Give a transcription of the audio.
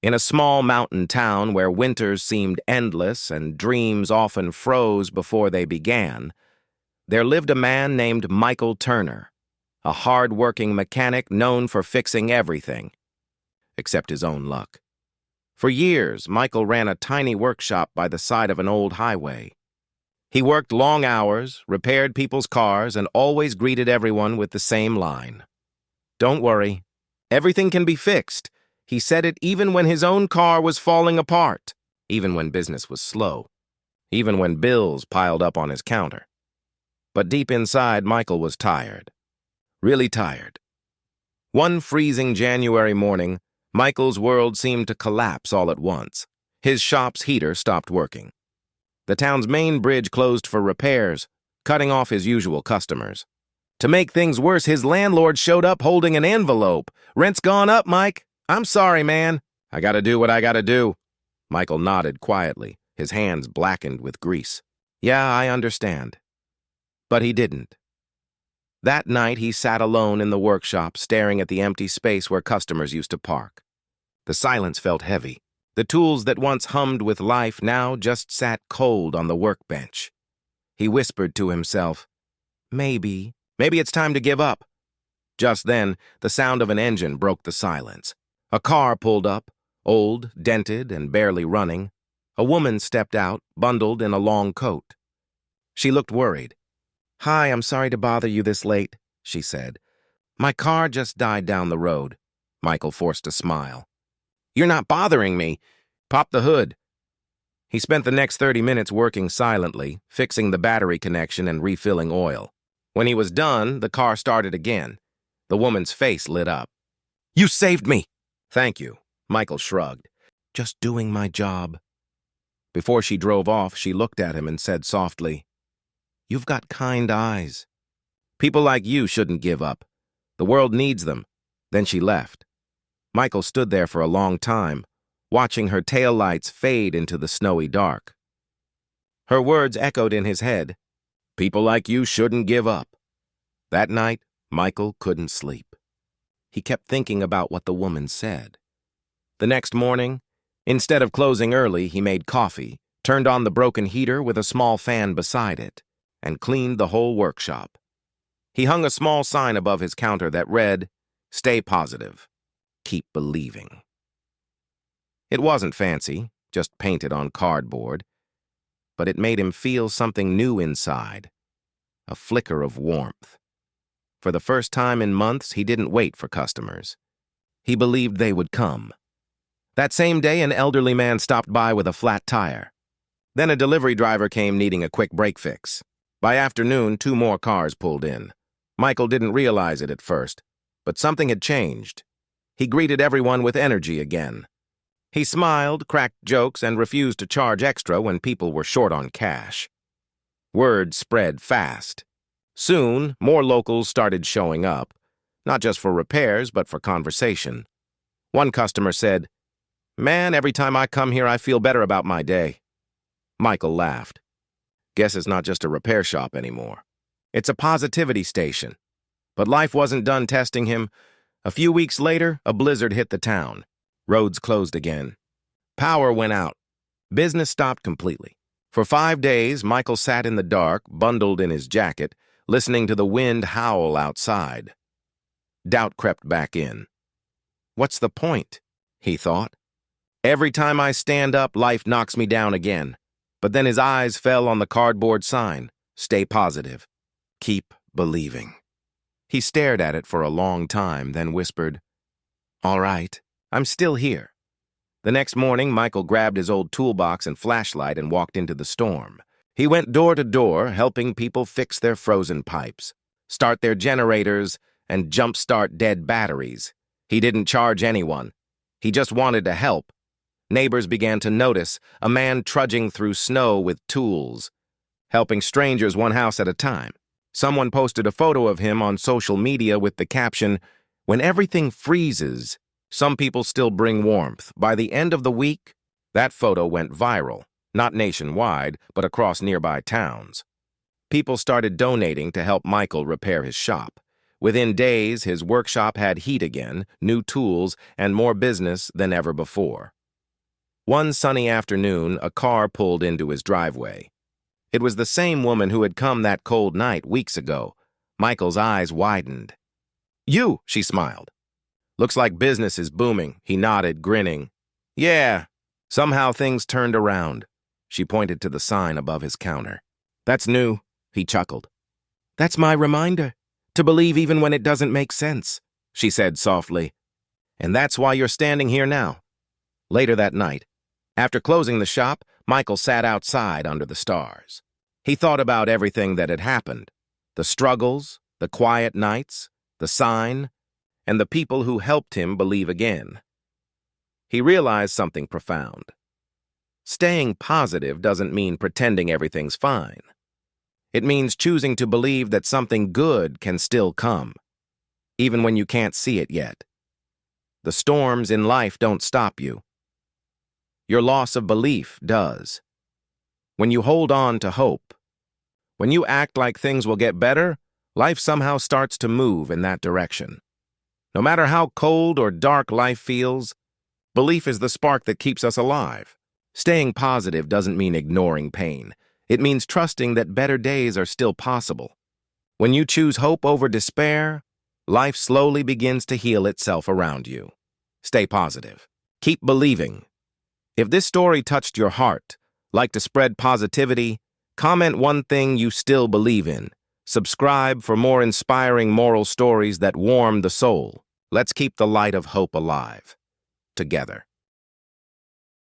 In a small mountain town where winters seemed endless and dreams often froze before they began, there lived a man named Michael Turner, a hard-working mechanic known for fixing everything, except his own luck. For years, Michael ran a tiny workshop by the side of an old highway. He worked long hours, repaired people's cars, and always greeted everyone with the same line. "Don't worry, everything can be fixed." He said it even when his own car was falling apart, even when business was slow, even when bills piled up on his counter. But deep inside, Michael was tired. Really tired. One freezing January morning, Michael's world seemed to collapse all at once. His shop's heater stopped working. The town's main bridge closed for repairs, cutting off his usual customers. To make things worse, his landlord showed up holding an envelope. "Rent's gone up, Mike. I'm sorry, man. I gotta do what I gotta do." Michael nodded quietly, his hands blackened with grease. "Yeah, I understand." But he didn't. That night, he sat alone in the workshop, staring at the empty space where customers used to park. The silence felt heavy. The tools that once hummed with life now just sat cold on the workbench. He whispered to himself, Maybe it's time to give up." Just then, the sound of an engine broke the silence. A car pulled up, old, dented, and barely running. A woman stepped out, bundled in a long coat. She looked worried. "Hi, I'm sorry to bother you this late," she said. "My car just died down the road." Michael forced a smile. "You're not bothering me. Pop the hood." He spent the next 30 minutes working silently, fixing the battery connection and refilling oil. When he was done, the car started again. The woman's face lit up. "You saved me!" "Thank you," Michael shrugged. "Just doing my job." Before she drove off, she looked at him and said softly, "You've got kind eyes. People like you shouldn't give up. The world needs them." Then she left. Michael stood there for a long time, watching her taillights fade into the snowy dark. Her words echoed in his head. People like you shouldn't give up. That night, Michael couldn't sleep. He kept thinking about what the woman said. The next morning, instead of closing early, he made coffee, turned on the broken heater with a small fan beside it, and cleaned the whole workshop. He hung a small sign above his counter that read, "Stay positive. Keep believing." It wasn't fancy, just painted on cardboard, but it made him feel something new inside, a flicker of warmth. For the first time in months, he didn't wait for customers. He believed they would come. That same day, an elderly man stopped by with a flat tire. Then a delivery driver came needing a quick brake fix. By afternoon, 2 more cars pulled in. Michael didn't realize it at first, but something had changed. He greeted everyone with energy again. He smiled, cracked jokes, and refused to charge extra when people were short on cash. Word spread fast. Soon, more locals started showing up, not just for repairs, but for conversation. One customer said, "Man, every time I come here, I feel better about my day." Michael laughed. Guess it's not just a repair shop anymore. It's a positivity station. But life wasn't done testing him. A few weeks later, a blizzard hit the town. Roads closed again. Power went out. Business stopped completely. For 5 days, Michael sat in the dark, bundled in his jacket, listening to the wind howl outside. Doubt crept back in. What's the point? He thought. Every time I stand up, life knocks me down again. But then his eyes fell on the cardboard sign. Stay positive. Keep believing. He stared at it for a long time, then whispered, "All right, I'm still here." The next morning, Michael grabbed his old toolbox and flashlight and walked into the storm. He went door to door, helping people fix their frozen pipes, start their generators, and jump-start dead batteries. He didn't charge anyone. He just wanted to help. Neighbors began to notice a man trudging through snow with tools, helping strangers one house at a time. Someone posted a photo of him on social media with the caption, "When everything freezes, some people still bring warmth." By the end of the week, that photo went viral, not nationwide, but across nearby towns. People started donating to help Michael repair his shop. Within days, his workshop had heat again, new tools, and more business than ever before. One sunny afternoon, a car pulled into his driveway. It was the same woman who had come that cold night weeks ago. Michael's eyes widened. "You," she smiled. "Looks like business is booming," he nodded, grinning. "Yeah." Somehow things turned around. She pointed to the sign above his counter. "That's new," he chuckled. "That's my reminder, to believe even when it doesn't make sense," she said softly. "And that's why you're standing here now." Later that night, after closing the shop, Michael sat outside under the stars. He thought about everything that had happened, the struggles, the quiet nights, the sign, and the people who helped him believe again. He realized something profound. Staying positive doesn't mean pretending everything's fine. It means choosing to believe that something good can still come, even when you can't see it yet. The storms in life don't stop you. Your loss of belief does. When you hold on to hope, when you act like things will get better, life somehow starts to move in that direction. No matter how cold or dark life feels, belief is the spark that keeps us alive. Staying positive doesn't mean ignoring pain. It means trusting that better days are still possible. When you choose hope over despair, life slowly begins to heal itself around you. Stay positive. Keep believing. If this story touched your heart, like to spread positivity, comment one thing you still believe in. Subscribe for more inspiring moral stories that warm the soul. Let's keep the light of hope alive. Together.